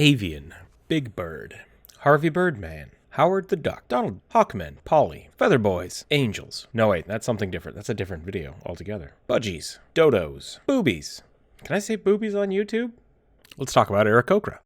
Avian, Big Bird, Harvey Birdman, Howard the Duck, Donald, Hawkmen, Polly, Feather Boys, Angels. No wait, that's something different. That's a different video altogether. Budgies, Dodos, Boobies. Can I say boobies on YouTube? Let's talk about Aarakocra.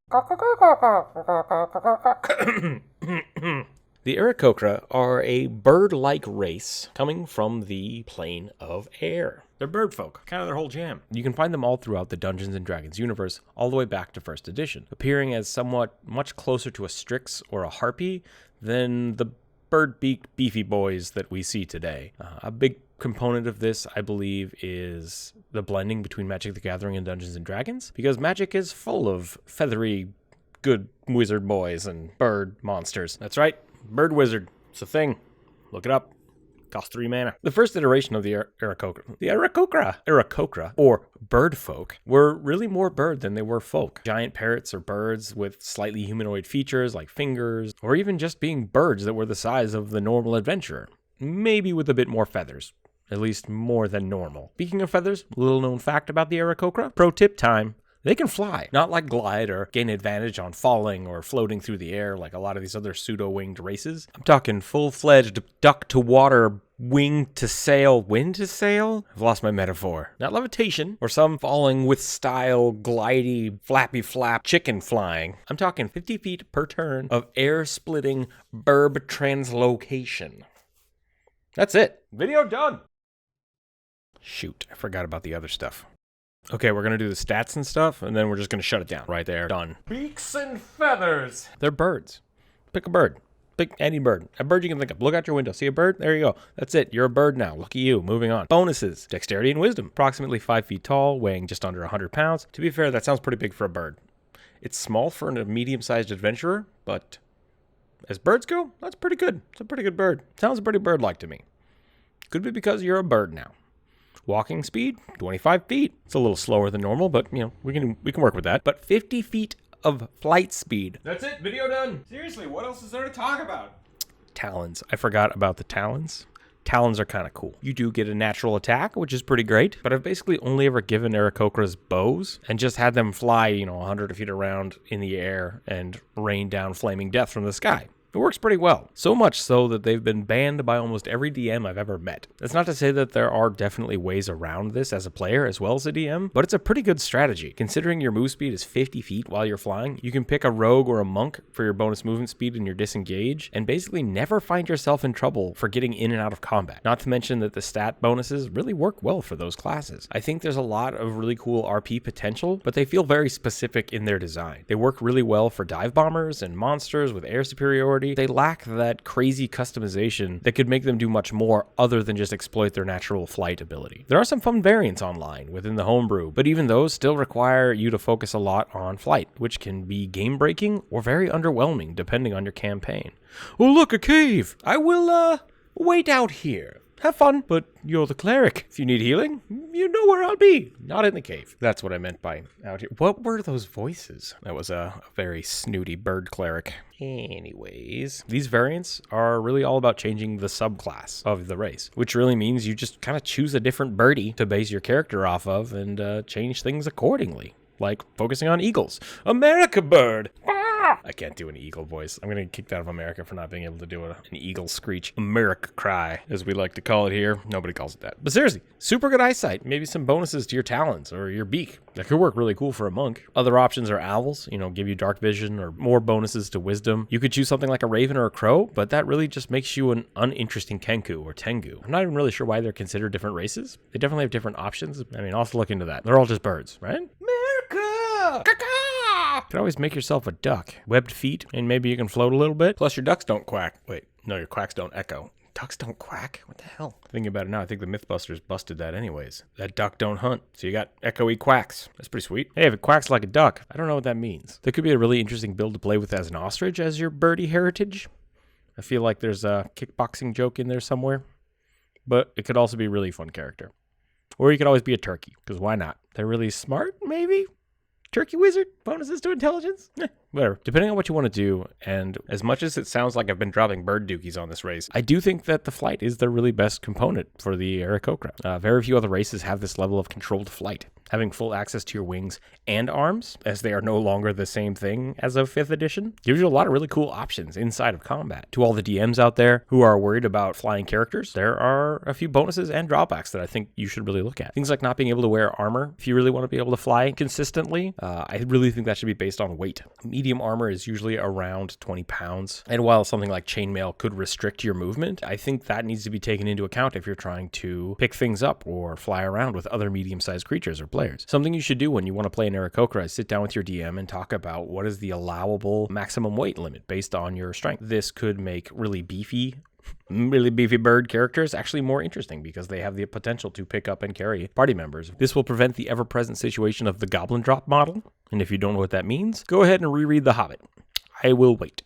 The Aarakocra are a bird-like race coming from the plane of air. They're bird folk, kind of their whole jam. You can find them all throughout the Dungeons & Dragons universe, all the way back to 1st edition, appearing as somewhat much closer to a Strix or a Harpy than the bird-beaked beefy boys that we see today. A big component of this, I believe, is the blending between Magic the Gathering and Dungeons & Dragons, because Magic is full of feathery, good wizard boys and bird monsters. That's right. Bird Wizard. It's a thing. Look it up. Costs 3 mana. The first iteration of the Aarakocra, or bird folk, were really more bird than they were folk. Giant parrots or birds with slightly humanoid features like fingers, or even just being birds that were the size of the normal adventurer. Maybe with a bit more feathers. At least more than normal. Speaking of feathers, little known fact about the Aarakocra. Pro tip time. They can fly, not like glide or gain advantage on falling or floating through the air like a lot of these other pseudo-winged races. I'm talking full-fledged duck to water, wing to sail, wind to sail? I've lost my metaphor. Not levitation or some falling with style, glidey, flappy flap chicken flying. I'm talking 50 feet per turn of air-splitting burb translocation. That's it. Video done. Shoot, I forgot about the other stuff. Okay, we're going to do the stats and stuff, and then we're just going to shut it down right there. Done. Beaks and feathers. They're birds. Pick a bird. Pick any bird. A bird you can think of. Look out your window. See a bird? There you go. That's it. You're a bird now. Lucky you. Moving on. Bonuses. Dexterity and wisdom. Approximately 5 feet tall, weighing just under 100 pounds. To be fair, that sounds pretty big for a bird. It's small for a medium-sized adventurer, but as birds go, that's pretty good. It's a pretty good bird. Sounds pretty bird-like to me. Could be because you're a bird now. Walking speed, 25 feet. It's a little slower than normal, but, you know, we can work with that. But 50 feet of flight speed. That's it. Video done. Seriously, what else is there to talk about? Talons. I forgot about the talons. Talons are kind of cool. You do get a natural attack, which is pretty great, but I've basically only ever given Aarakocras bows and just had them fly, 100 feet around in the air and rain down flaming death from the sky. It works pretty well. So much so that they've been banned by almost every DM I've ever met. That's not to say that there are definitely ways around this as a player as well as a DM, but it's a pretty good strategy. Considering your move speed is 50 feet while you're flying, you can pick a rogue or a monk for your bonus movement speed and your disengage, and basically never find yourself in trouble for getting in and out of combat. Not to mention that the stat bonuses really work well for those classes. I think there's a lot of really cool RP potential, but they feel very specific in their design. They work really well for dive bombers and monsters with air superiority. They lack that crazy customization that could make them do much more other than just exploit their natural flight ability. There are some fun variants online within the homebrew, but even those still require you to focus a lot on flight, which can be game-breaking or very underwhelming depending on your campaign. Oh look, a cave! I will, wait out here. Have fun, but you're the cleric. If you need healing, you know where I'll be. Not in the cave. That's what I meant by out here. What were those voices? That was a very snooty bird cleric. Anyways, these variants are really all about changing the subclass of the race, which really means you just kind of choose a different birdie to base your character off of and change things accordingly. Like focusing on eagles. America bird! I can't do an eagle voice. I'm going to get kicked out of America for not being able to do an eagle screech. America cry, as we like to call it here. Nobody calls it that. But seriously, super good eyesight. Maybe some bonuses to your talons or your beak. That could work really cool for a monk. Other options are owls, give you dark vision or more bonuses to wisdom. You could choose something like a raven or a crow, but that really just makes you an uninteresting Kenku or Tengu. I'm not even really sure why they're considered different races. They definitely have different options. I'll have to look into that. They're all just birds, right? America! You can always make yourself a duck. Webbed feet, and maybe you can float a little bit. Plus your ducks don't quack. Wait, no, your quacks don't echo. Ducks don't quack? What the hell? Thinking about it now, I think the Mythbusters busted that anyways. That duck don't hunt. So you got echoey quacks. That's pretty sweet. Hey, if it quacks like a duck, I don't know what that means. There could be a really interesting build to play with as an ostrich as your birdie heritage. I feel like there's a kickboxing joke in there somewhere. But it could also be a really fun character. Or you could always be a turkey, because why not? They're really smart, maybe? Turkey wizard? Bonuses to intelligence? Whatever. Depending on what you want to do, and as much as it sounds like I've been dropping bird dookies on this race, I do think that the flight is the really best component for the Aarakocra. Very few other races have this level of controlled flight. Having full access to your wings and arms, as they are no longer the same thing as of 5th edition, gives you a lot of really cool options inside of combat. To all the DMs out there who are worried about flying characters, there are a few bonuses and drawbacks that I think you should really look at. Things like not being able to wear armor if you really want to be able to fly consistently. I really think that should be based on weight. Medium armor is usually around 20 pounds. And while something like chainmail could restrict your movement, I think that needs to be taken into account if you're trying to pick things up or fly around with other medium-sized creatures or players. Something you should do when you want to play an Aarakocra is sit down with your DM and talk about what is the allowable maximum weight limit based on your strength. This could make really beefy bird characters actually more interesting because they have the potential to pick up and carry party members. This will prevent the ever-present situation of the goblin drop model, and if you don't know what that means, go ahead and reread The Hobbit. I will wait.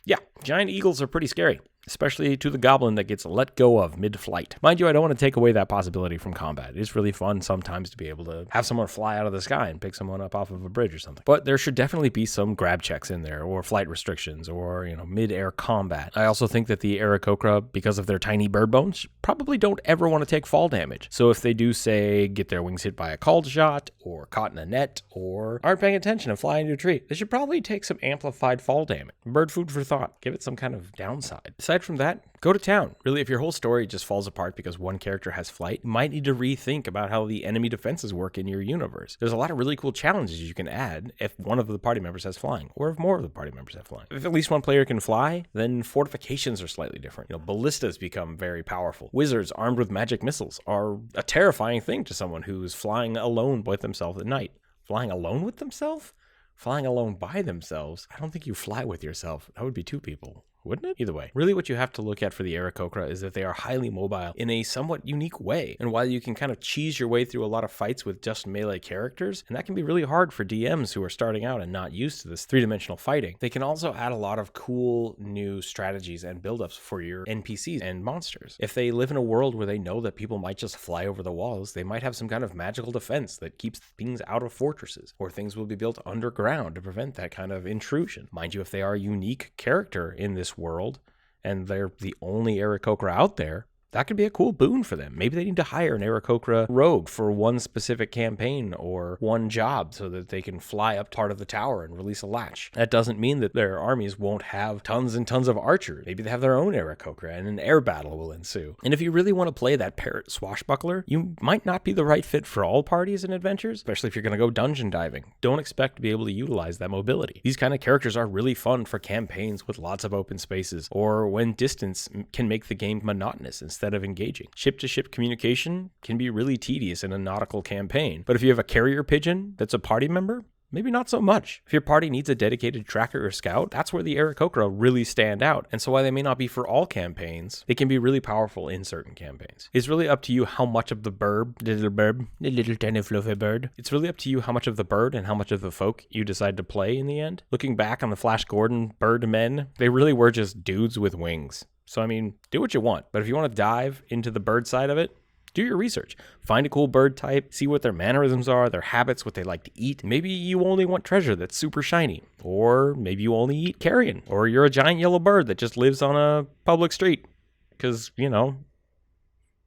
Yeah, giant eagles are pretty scary, especially to the goblin that gets let go of mid-flight. Mind you, I don't want to take away that possibility from combat. It's really fun sometimes to be able to have someone fly out of the sky and pick someone up off of a bridge or something. But there should definitely be some grab checks in there, or flight restrictions, or, mid-air combat. I also think that the Aarakocra, because of their tiny bird bones, probably don't ever want to take fall damage. So if they do, say, get their wings hit by a called shot, or caught in a net, or aren't paying attention and fly into a tree, they should probably take some amplified fall damage. Bird food for thought. Give it some kind of downside. Aside from that, go to town. Really, if your whole story just falls apart because one character has flight, you might need to rethink about how the enemy defenses work in your universe. There's a lot of really cool challenges you can add if one of the party members has flying, or if more of the party members have flying. If at least one player can fly, then fortifications are slightly different. Ballistas become very powerful. Wizards armed with magic missiles are a terrifying thing to someone who's flying alone with themselves at night. Flying alone with themselves? Flying alone by themselves? I don't think you fly with yourself. That would be two people, wouldn't it? Either way, really what you have to look at for the Aarakocra is that they are highly mobile in a somewhat unique way. And while you can kind of cheese your way through a lot of fights with just melee characters, and that can be really hard for DMs who are starting out and not used to this three-dimensional fighting, they can also add a lot of cool new strategies and buildups for your NPCs and monsters. If they live in a world where they know that people might just fly over the walls, they might have some kind of magical defense that keeps things out of fortresses, or things will be built underground to prevent that kind of intrusion. Mind you, if they are a unique character in this world and they're the only Aarakocra out there, that could be a cool boon for them. Maybe they need to hire an Aarakocra rogue for one specific campaign or one job so that they can fly up part of the tower and release a latch. That doesn't mean that their armies won't have tons and tons of archers. Maybe they have their own Aarakocra and an air battle will ensue. And if you really want to play that parrot swashbuckler, you might not be the right fit for all parties and adventures, especially if you're going to go dungeon diving. Don't expect to be able to utilize that mobility. These kind of characters are really fun for campaigns with lots of open spaces, or when distance can make the game monotonous instead of engaging. Ship-to-ship communication can be really tedious in a nautical campaign, but if you have a carrier pigeon that's a party member, maybe not so much. If your party needs a dedicated tracker or scout, that's where the Aarakocra really stand out. And so while they may not be for all campaigns, they can be really powerful in certain campaigns. It's really up to you how much of the little tiny fluffy bird. It's really up to you how much of the bird and how much of the folk you decide to play in the end. Looking back on the Flash Gordon bird men, they really were just dudes with wings. So, do what you want. But if you want to dive into the bird side of it, do your research. Find a cool bird type, see what their mannerisms are, their habits, what they like to eat. Maybe you only want treasure that's super shiny. Or maybe you only eat carrion. Or you're a giant yellow bird that just lives on a public street. Because,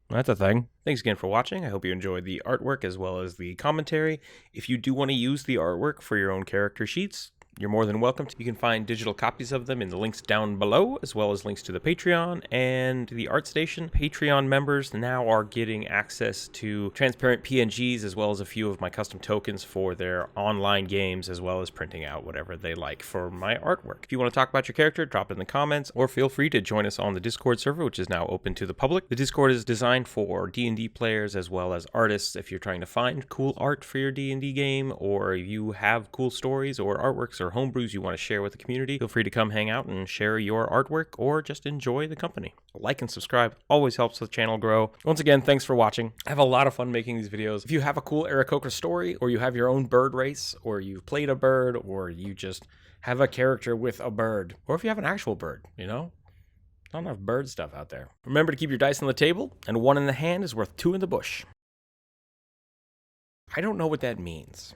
that's a thing. Thanks again for watching. I hope you enjoyed the artwork as well as the commentary. If you do want to use the artwork for your own character sheets, you're more than welcome to. You can find digital copies of them in the links down below, as well as links to the Patreon and the ArtStation. Patreon members now are getting access to transparent PNGs, as well as a few of my custom tokens for their online games, as well as printing out whatever they like for my artwork. If you want to talk about your character, drop it in the comments, or feel free to join us on the Discord server, which is now open to the public. The Discord is designed for D&D players as well as artists. If you're trying to find cool art for your D&D game, or you have cool stories or artworks or homebrews you want to share with the community, feel free to come hang out and share your artwork or just enjoy the company. Like and subscribe always helps the channel grow. Once again, thanks for watching. I have a lot of fun making these videos. If you have a cool Aarakocra story, or you have your own bird race, or you've played a bird, or you just have a character with a bird, or if you have an actual bird, not enough bird stuff out there. Remember to keep your dice on the table, and 1 in the hand is worth 2 in the bush. I don't know what that means.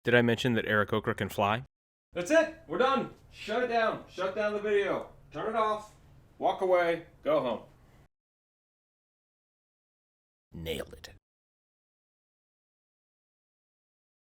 Did I mention that Aarakocra can fly? That's it. We're done. Shut it down. Shut down the video. Turn it off. Walk away. Go home. Nailed it.